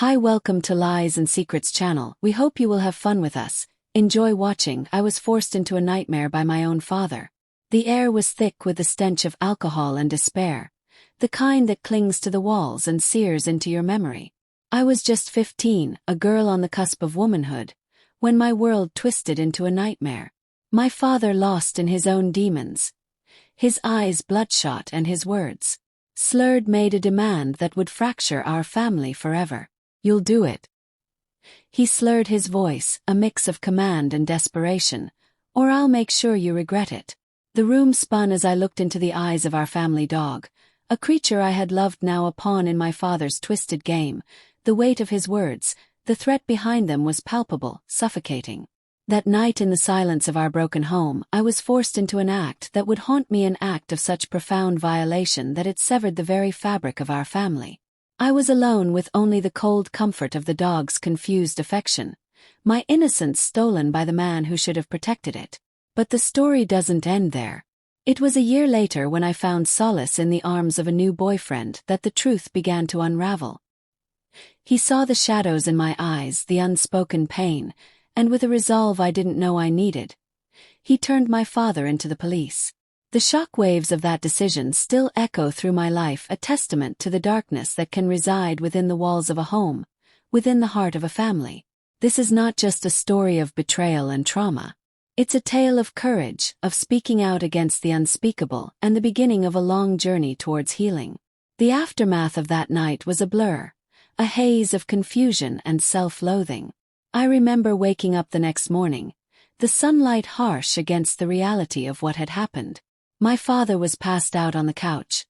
Hi, welcome to Lies and Secrets channel. We hope you will have fun with us. Enjoy watching. I was forced into a nightmare by my own father. The air was thick with the stench of alcohol and despair, the kind that clings to the walls and sears into your memory. I was just 15, a girl on the cusp of womanhood, when my world twisted into a nightmare. My father lost in his own demons. His eyes bloodshot and his words slurred made a demand that would fracture our family forever. "You'll do it." He slurred his voice, a mix of command and desperation, "or I'll make sure you regret it." The room spun as I looked into the eyes of our family dog, a creature I had loved now a pawn in my father's twisted game. The weight of his words, the threat behind them was palpable, suffocating. That night in the silence of our broken home, I was forced into an act that would haunt me, an act of such profound violation that it severed the very fabric of our family. I was alone with only the cold comfort of the dog's confused affection, my innocence stolen by the man who should have protected it. But the story doesn't end there. It was a year later, when I found solace in the arms of a new boyfriend, that the truth began to unravel. He saw the shadows in my eyes, the unspoken pain, and with a resolve I didn't know I needed, he turned my father into the police. The shock waves of that decision still echo through my life, a testament to the darkness that can reside within the walls of a home, within the heart of a family. This is not just a story of betrayal and trauma. It's a tale of courage, of speaking out against the unspeakable, and the beginning of a long journey towards healing. The aftermath of that night was a blur, a haze of confusion and self-loathing. I remember waking up the next morning, the sunlight harsh against the reality of what had happened. My father was passed out on the couch,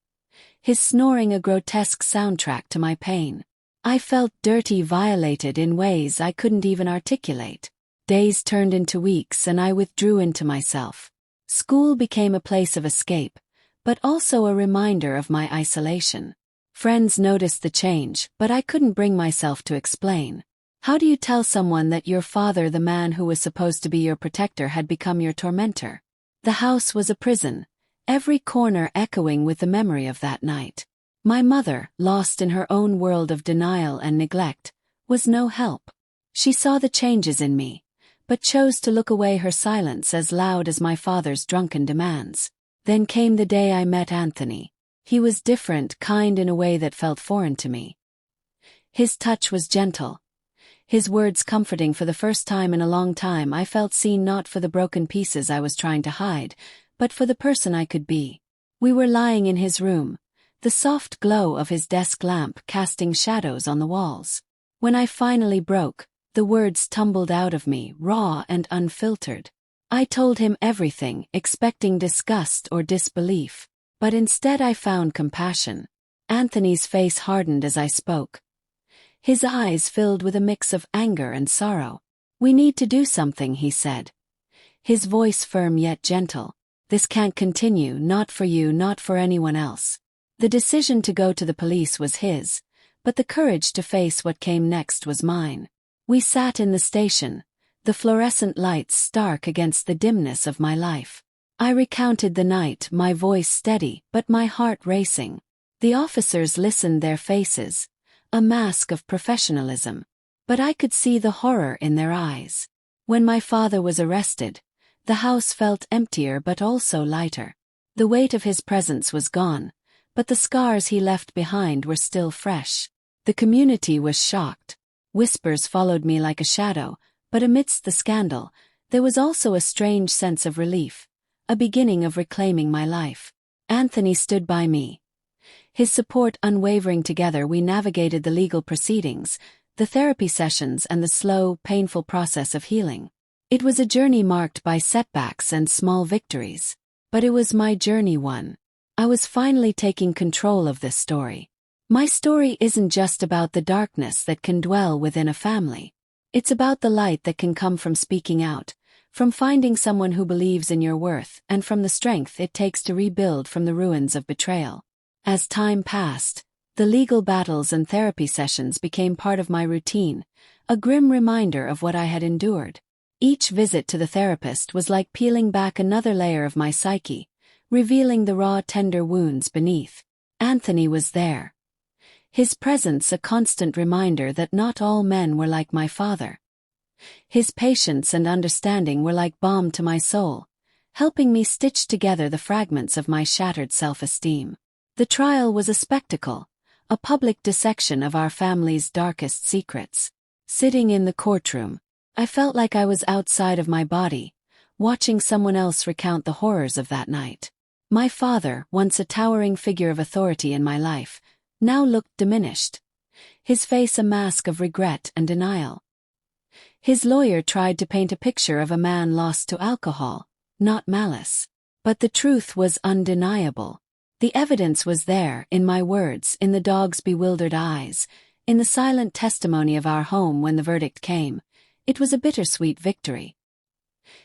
his snoring a grotesque soundtrack to my pain. I felt dirty, violated in ways I couldn't even articulate. Days turned into weeks and I withdrew into myself. School became a place of escape, but also a reminder of my isolation. Friends noticed the change, but I couldn't bring myself to explain. How do you tell someone that your father, the man who was supposed to be your protector, had become your tormentor? The house was a prison, every corner echoing with the memory of that night. My mother, lost in her own world of denial and neglect, was no help. She saw the changes in me, but chose to look away, her silence as loud as my father's drunken demands. Then came the day I met Anthony. He was different, kind in a way that felt foreign to me. His touch was gentle, his words comforting. For the first time in a long time I felt seen, not for the broken pieces I was trying to hide, but for the person I could be. We were lying in his room, the soft glow of his desk lamp casting shadows on the walls. When I finally broke, the words tumbled out of me, raw and unfiltered. I told him everything, expecting disgust or disbelief. But instead I found compassion. Anthony's face hardened as I spoke, his eyes filled with a mix of anger and sorrow. "We need to do something," he said, his voice firm yet gentle. "This can't continue, not for you, not for anyone else." The decision to go to the police was his, but the courage to face what came next was mine. We sat in the station, the fluorescent lights stark against the dimness of my life. I recounted the night, my voice steady but my heart racing. The officers listened, their faces a mask of professionalism, but I could see the horror in their eyes. When my father was arrested, the house felt emptier but also lighter. The weight of his presence was gone, but the scars he left behind were still fresh. The community was shocked. Whispers followed me like a shadow, but amidst the scandal, there was also a strange sense of relief, a beginning of reclaiming my life. Anthony stood by me, his support unwavering. Together we navigated the legal proceedings, the therapy sessions, and the slow, painful process of healing. It was a journey marked by setbacks and small victories, but it was my journey one. I was finally taking control of this story. My story isn't just about the darkness that can dwell within a family. It's about the light that can come from speaking out, from finding someone who believes in your worth, and from the strength it takes to rebuild from the ruins of betrayal. As time passed, the legal battles and therapy sessions became part of my routine, a grim reminder of what I had endured. Each visit to the therapist was like peeling back another layer of my psyche, revealing the raw, tender wounds beneath. Anthony was there, His presence a constant reminder that not all men were like my father. His patience and understanding were like balm to my soul, helping me stitch together the fragments of my shattered self-esteem. The trial was a spectacle, a public dissection of our family's darkest secrets. Sitting in the courtroom, I felt like I was outside of my body, watching someone else recount the horrors of that night. My father, once a towering figure of authority in my life, now looked diminished, his face a mask of regret and denial. His lawyer tried to paint a picture of a man lost to alcohol, not malice. But the truth was undeniable. The evidence was there, in my words, in the dog's bewildered eyes, in the silent testimony of our home when the verdict came. It was a bittersweet victory.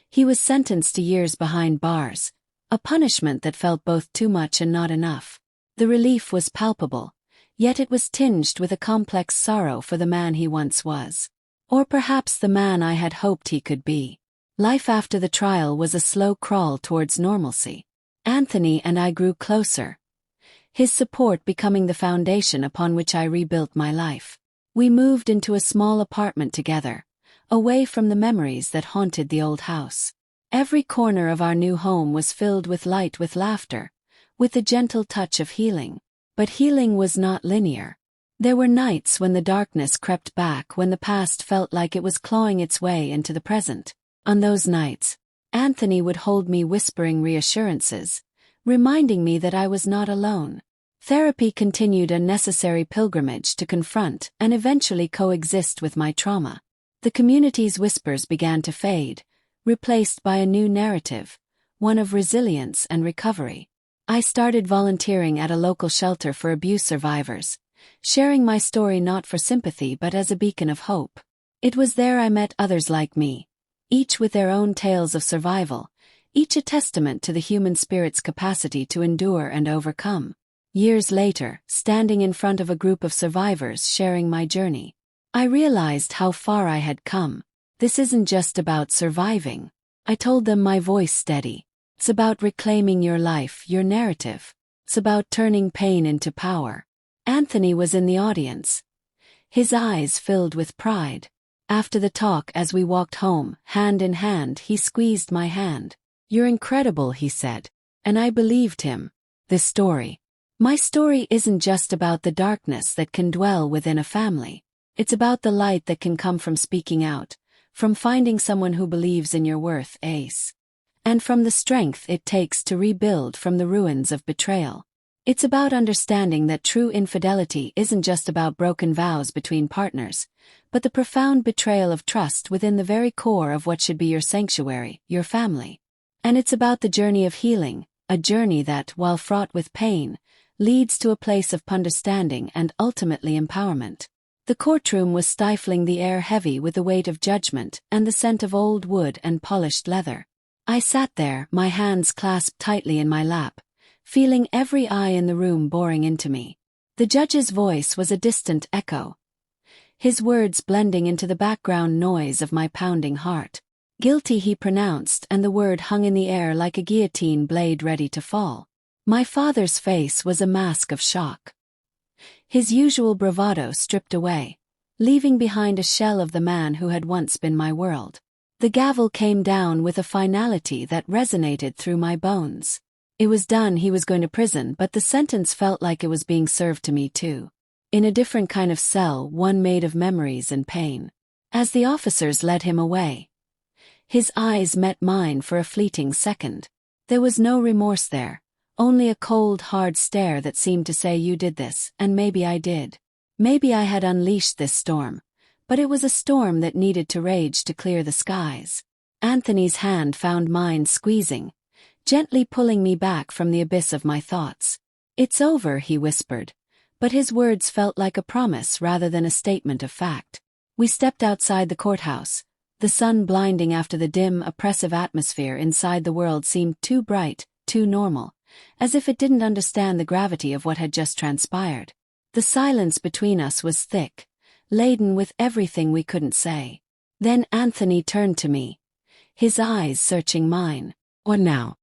He was sentenced to years behind bars, a punishment that felt both too much and not enough. The relief was palpable, yet it was tinged with a complex sorrow for the man he once was. Or perhaps the man I had hoped he could be. Life after the trial was a slow crawl towards normalcy. Anthony and I grew closer, his support becoming the foundation upon which I rebuilt my life. We moved into a small apartment together, away from the memories that haunted the old house. Every corner of our new home was filled with light, with laughter, with the gentle touch of healing. But healing was not linear. There were nights when the darkness crept back, when the past felt like it was clawing its way into the present. On those nights, Anthony would hold me, whispering reassurances, reminding me that I was not alone. Therapy continued, a necessary pilgrimage to confront and eventually coexist with my trauma. The community's whispers began to fade, replaced by a new narrative, one of resilience and recovery. I started volunteering at a local shelter for abuse survivors, sharing my story not for sympathy but as a beacon of hope. It was there I met others like me, each with their own tales of survival, each a testament to the human spirit's capacity to endure and overcome. Years later, standing in front of a group of survivors sharing my journey, I realized how far I had come. This isn't just about surviving, I told them, my voice steady. It's about reclaiming your life, your narrative. It's about turning pain into power. Anthony was in the audience, his eyes filled with pride. After the talk, as we walked home, hand in hand, he squeezed my hand. "You're incredible," he said. And I believed him. My story isn't just about the darkness that can dwell within a family. It's about the light that can come from speaking out, from finding someone who believes in your worth, Ace. And from the strength it takes to rebuild from the ruins of betrayal. It's about understanding that true infidelity isn't just about broken vows between partners, but the profound betrayal of trust within the very core of what should be your sanctuary, your family. And it's about the journey of healing, a journey that, while fraught with pain, leads to a place of understanding and ultimately empowerment. The courtroom was stifling, the air heavy with the weight of judgment and the scent of old wood and polished leather. I sat there, my hands clasped tightly in my lap, feeling every eye in the room boring into me. The judge's voice was a distant echo, his words blending into the background noise of my pounding heart. "Guilty," he pronounced, and the word hung in the air like a guillotine blade ready to fall. My father's face was a mask of shock, his usual bravado stripped away, leaving behind a shell of the man who had once been my world. The gavel came down with a finality that resonated through my bones. It was done, he was going to prison, but the sentence felt like it was being served to me too. In a different kind of cell, one made of memories and pain. As the officers led him away, his eyes met mine for a fleeting second. There was no remorse there, only a cold, hard stare that seemed to say, "You did this, and maybe I did. Maybe I had unleashed this storm, but it was a storm that needed to rage to clear the skies." Anthony's hand found mine, squeezing, gently pulling me back from the abyss of my thoughts. "It's over," he whispered, but his words felt like a promise rather than a statement of fact. We stepped outside the courthouse, the sun blinding after the dim, oppressive atmosphere inside. The world seemed too bright, too normal, as if it didn't understand the gravity of what had just transpired. The silence between us was thick, laden with everything we couldn't say. Then Anthony turned to me, his eyes searching mine. "What now?"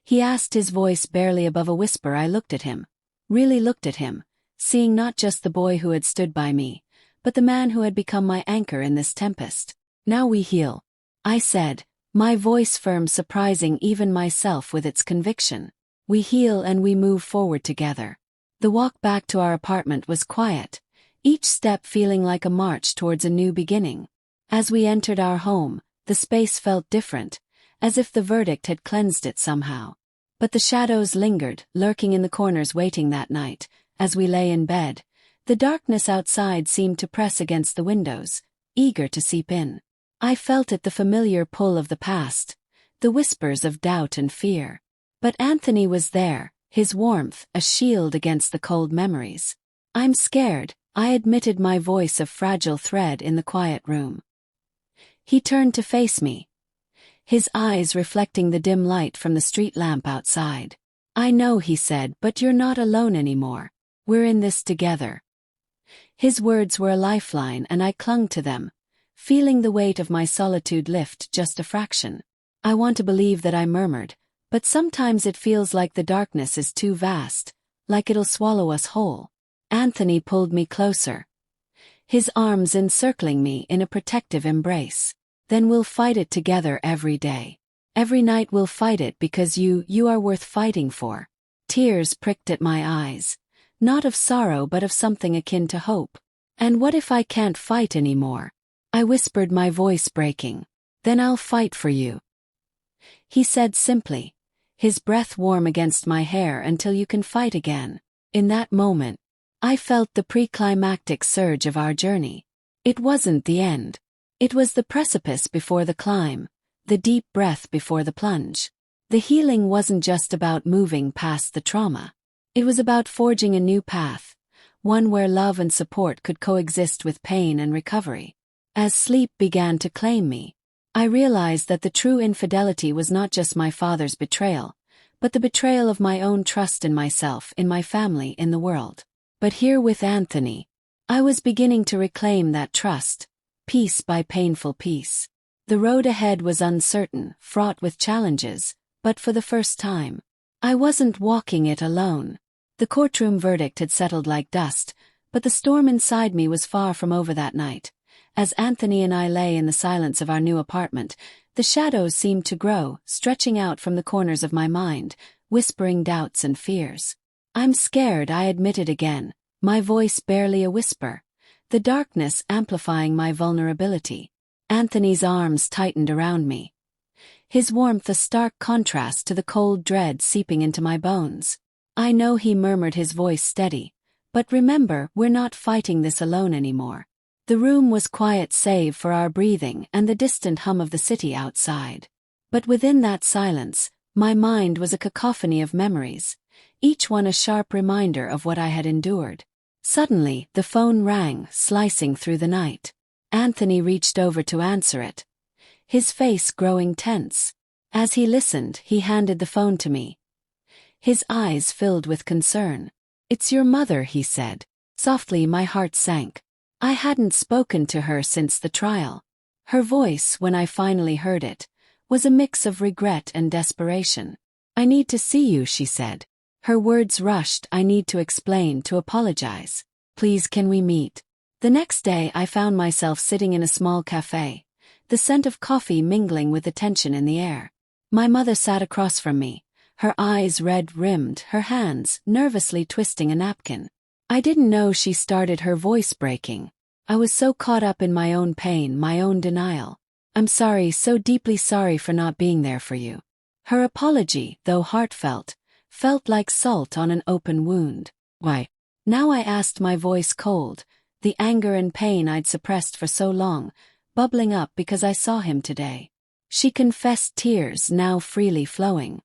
he asked, his voice barely above a whisper. I looked at him, really looked at him, seeing not just the boy who had stood by me, but the man who had become my anchor in this tempest. "Now we heal," I said, my voice firm, surprising even myself with its conviction. "We heal and we move forward together." The walk back to our apartment was quiet, each step feeling like a march towards a new beginning. As we entered our home, the space felt different, as if the verdict had cleansed it somehow. But the shadows lingered, lurking in the corners waiting that night. As we lay in bed, the darkness outside seemed to press against the windows, eager to seep in. I felt it, the familiar pull of the past, the whispers of doubt and fear. But Anthony was there, his warmth a shield against the cold memories. "I'm scared," I admitted, my voice a fragile thread in the quiet room. He turned to face me, his eyes reflecting the dim light from the street lamp outside. "I know," he said, "but you're not alone anymore. We're in this together." His words were a lifeline, and I clung to them, feeling the weight of my solitude lift just a fraction. "I want to believe that," I murmured, "but sometimes it feels like the darkness is too vast, like it'll swallow us whole." Anthony pulled me closer, his arms encircling me in a protective embrace. "Then we'll fight it together every day. Every night we'll fight it because you are worth fighting for." Tears pricked at my eyes, not of sorrow but of something akin to hope. "And what if I can't fight anymore?" I whispered, my voice breaking. "Then I'll fight for you," he said simply, his breath warm against my hair. "Until you can fight again." In that moment, I felt the pre-climactic surge of our journey. It wasn't the end. It was the precipice before the climb, the deep breath before the plunge. The healing wasn't just about moving past the trauma. It was about forging a new path, one where love and support could coexist with pain and recovery. As sleep began to claim me, I realized that the true infidelity was not just my father's betrayal, but the betrayal of my own trust in myself, in my family, in the world. But here with Anthony, I was beginning to reclaim that trust, piece by painful piece. The road ahead was uncertain, fraught with challenges, but for the first time, I wasn't walking it alone. The courtroom verdict had settled like dust, but the storm inside me was far from over that night. As Anthony and I lay in the silence of our new apartment, the shadows seemed to grow, stretching out from the corners of my mind, whispering doubts and fears. "I'm scared," I admitted again, my voice barely a whisper, the darkness amplifying my vulnerability. Anthony's arms tightened around me, his warmth a stark contrast to the cold dread seeping into my bones. "I know," he murmured, his voice steady, "but remember, we're not fighting this alone anymore." The room was quiet save for our breathing and the distant hum of the city outside. But within that silence, my mind was a cacophony of memories, each one a sharp reminder of what I had endured. Suddenly, the phone rang, slicing through the night. Anthony reached over to answer it, his face growing tense. As he listened, he handed the phone to me, his eyes filled with concern. "It's your mother," he said. Softly, my heart sank. I hadn't spoken to her since the trial. Her voice, when I finally heard it, was a mix of regret and desperation. "I need to see you," she said. Her words rushed. "I need to explain, to apologize. Please, can we meet?" The next day I found myself sitting in a small cafe, the scent of coffee mingling with the tension in the air. My mother sat across from me, her eyes red-rimmed, her hands nervously twisting a napkin. I didn't know she started, her voice breaking. I was so caught up in my own pain, my own denial. "I'm sorry, so deeply sorry for not being there for you." Her apology, though heartfelt, felt like salt on an open wound. "Why?" Now I asked, my voice cold, the anger and pain I'd suppressed for so long, bubbling up because I saw him today. She confessed, tears now freely flowing.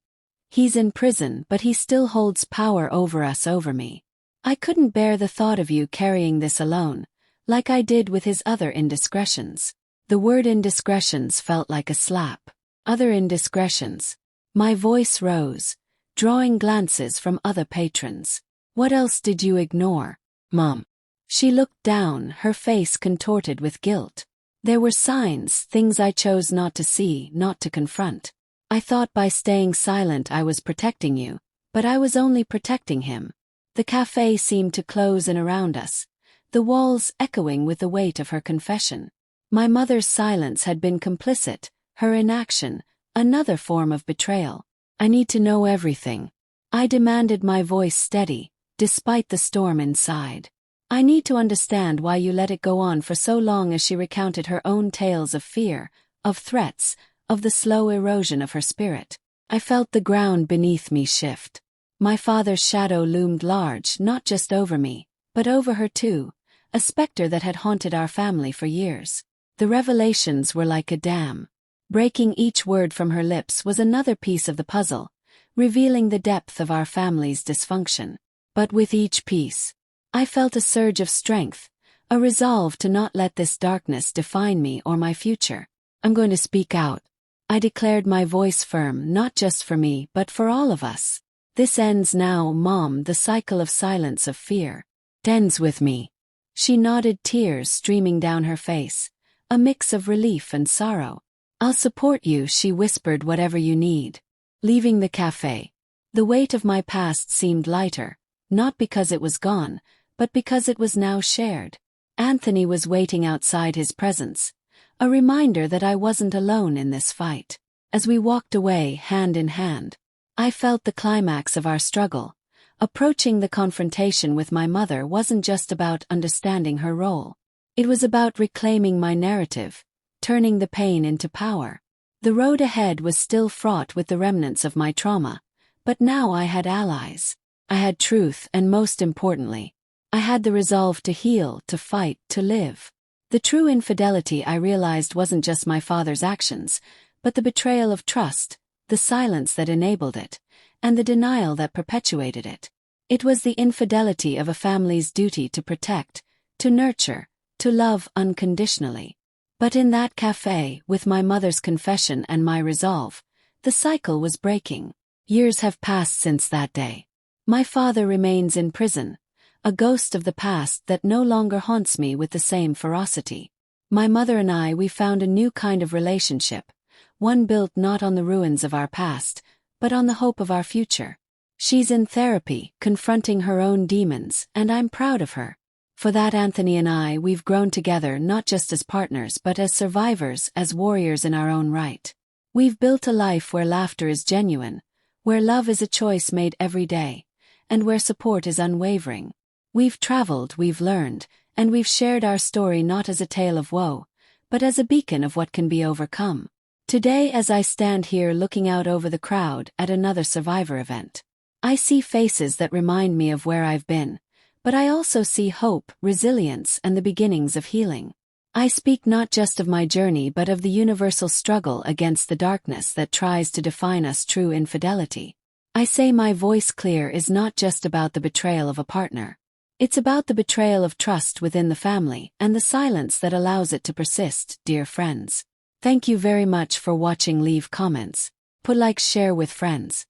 "He's in prison, but he still holds power over us, over me. I couldn't bear the thought of you carrying this alone, like I did with his other indiscretions." The word indiscretions felt like a slap. Other indiscretions. My voice rose, drawing glances from other patrons. "What else did you ignore, Mom?" She looked down, her face contorted with guilt. "There were signs, things I chose not to see, not to confront. I thought by staying silent I was protecting you, but I was only protecting him." The cafe seemed to close in around us, the walls echoing with the weight of her confession. My mother's silence had been complicit, her inaction, another form of betrayal. I need to know everything. I demanded, my voice steady, despite the storm inside. I need to understand why you let it go on for so long, as she recounted her own tales of fear, of threats, of the slow erosion of her spirit. I felt the ground beneath me shift. My father's shadow loomed large, not just over me, but over her too, a specter that had haunted our family for years. The revelations were like a dam. Breaking each word from her lips was another piece of the puzzle, revealing the depth of our family's dysfunction. But with each piece, I felt a surge of strength, a resolve to not let this darkness define me or my future. I'm going to speak out. I declared, my voice firm, not just for me but for all of us. This ends now, Mom, the cycle of silence, of fear. It ends with me. She nodded, tears streaming down her face, a mix of relief and sorrow. I'll support you, she whispered, whatever you need. Leaving the cafe, the weight of my past seemed lighter, not because it was gone, but because it was now shared. Anthony was waiting outside, his presence, a reminder that I wasn't alone in this fight. As we walked away, hand in hand, I felt the climax of our struggle. Approaching the confrontation with my mother wasn't just about understanding her role. It was about reclaiming my narrative, turning the pain into power. The road ahead was still fraught with the remnants of my trauma, but now I had allies. I had truth, and most importantly, I had the resolve to heal, to fight, to live. The true infidelity, I realized, wasn't just my father's actions, but the betrayal of trust, the silence that enabled it, and the denial that perpetuated it. It was the infidelity of a family's duty to protect, to nurture, to love unconditionally. But in that cafe, with my mother's confession and my resolve, the cycle was breaking. Years have passed since that day. My father remains in prison, a ghost of the past that no longer haunts me with the same ferocity. My mother and I, we found a new kind of relationship, one built not on the ruins of our past, but on the hope of our future. She's in therapy, confronting her own demons, and I'm proud of her. For that, Anthony and I, we've grown together, not just as partners but as survivors, as warriors in our own right. We've built a life where laughter is genuine, where love is a choice made every day, and where support is unwavering. We've traveled, we've learned, and we've shared our story not as a tale of woe, but as a beacon of what can be overcome. Today, as I stand here looking out over the crowd at another Survivor event, I see faces that remind me of where I've been, but I also see hope, resilience, and the beginnings of healing. I speak not just of my journey but of the universal struggle against the darkness that tries to define us. True infidelity, I say, my voice clear, is not just about the betrayal of a partner. It's about the betrayal of trust within the family and the silence that allows it to persist. Dear friends, thank you very much for watching. Leave comments, put likes, share with friends.